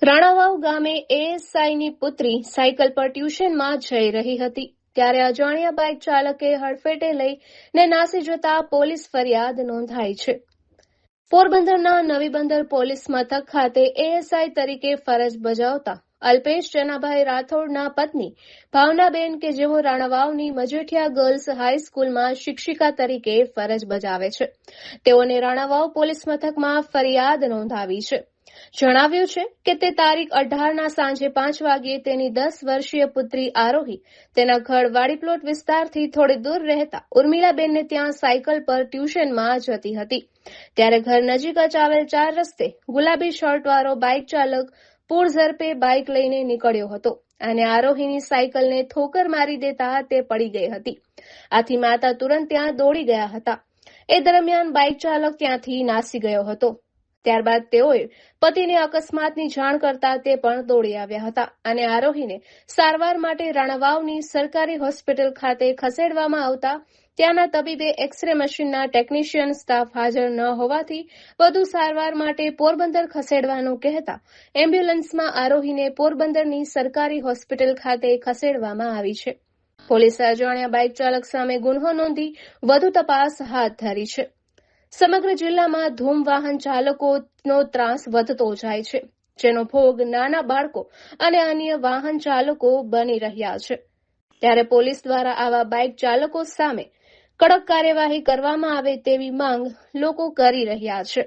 રાણાવાવ ગામે એએસઆઈની પુત્રી સાયકલ પર ટ્યુશનમાં જઈ રહી હતી ત્યારે અજાણ્યા બાઇક ચાલકે હડફેટે લઈને નાસી જતા પોલીસ ફરિયાદ નોંધાઈ છે। પોરબંદરના નવી બંદર પોલીસ મથક ખાતે એએસઆઈ તરીકે ફરજ બજાવતા અલ્પેશ જનાભાઈ રાઠોડના પત્ની ભાવનાબેન કે જેઓ રાણાવાવની મજેઠિયા ગર્લ્સ હાઈસ્કૂલમાં શિક્ષિકા તરીકે ફરજ બજાવે છે, તેઓને રાણાવાવ પોલીસ મથકમાં ફરિયાદ નોંધાવી છે। જણાવ્યું છે કે તે તારીખ 18ના સાંજે 5 વાગ્યે તેની 10 વર્ષીય પુત્રી આરોહી તેના ઘર વાડીપ્લોટ વિસ્તારથી થોડે દૂર રહેતા ઉર્મિલાબેનને ત્યાં સાયકલ પર ટ્યુશનમાં જતી હતી ત્યારે ઘર નજીક જ આવેલ 4 રસ્તે ગુલાબી શર્ટવાળો બાઇક ચાલક પૂર ઝડપે બાઇક લઈને નીકળ્યો હતો અને આરોહીની સાયકલને ઠોકર મારી દેતા તે પડી ગઈ હતી। આથી માતા તુરંત ત્યાં દોડી ગયા હતા। એ દરમિયાન બાઇક ચાલક ત્યાંથી નાસી ગયો હતો। ત્યારબાદ તેઓએ પતિને અકસ્માતની જાણ કરતા તે પણ દોડી આવ્યા હતા અને આરોહીને સારવાર માટે રાણાવાવની સરકારી હોસ્પિટલ ખાતે ખસેડવામાં આવતા ત્યાંના તબીબે એક્સરે મશીનના ટેકનિશિયન સ્ટાફ હાજર ન હોવાથી વધુ સારવાર માટે પોરબંદર ખસેડવાનું કહેતા એમ્બ્યુલન્સમાં આરોહીને પોરબંદરની સરકારી હોસ્પિટલ ખાતે ખસેડવામાં આવી છે। પોલીસે અજાણ્યા બાઇક ચાલક સામે ગુન્હો નોંધી વધુ તપાસ હાથ ધરી છે। સમગ્ર જિલ્લામાં ધૂમ વાહન ચાલકોનો ત્રાસ વધતો જાય છે, જેનો ભોગ નાના બાળકો અને અન્ય વાહન ચાલકો બની રહ્યા છે। ત્યારે પોલીસ દ્વારા આવા બાઇક ચાલકો સામે કડક કાર્યવાહી કરવામાં આવે તેવી માંગ લોકો કરી રહ્યા છે।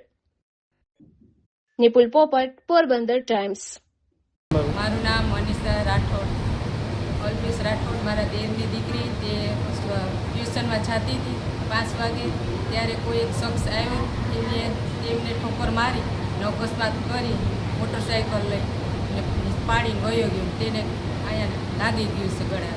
નિપુલ પોપટ, પોરબંદર ટાઈમ્સ। મારું નામ મનીષા રાઠોડ, અલ્પેશ રાઠોડ મારા દેરની દીકરી, તે ટ્યુશનમાં જતી હતી 5 વાગે, ત્યારે કોઈ એક શખ્સ આવ્યો, તેમને ઠોકર મારી ને અકસ્માત કરી મોટરસાઇકલ લઈને પાડીને વયો ગયો, તેને અહીંયા લાગી ગયું છે ગળા।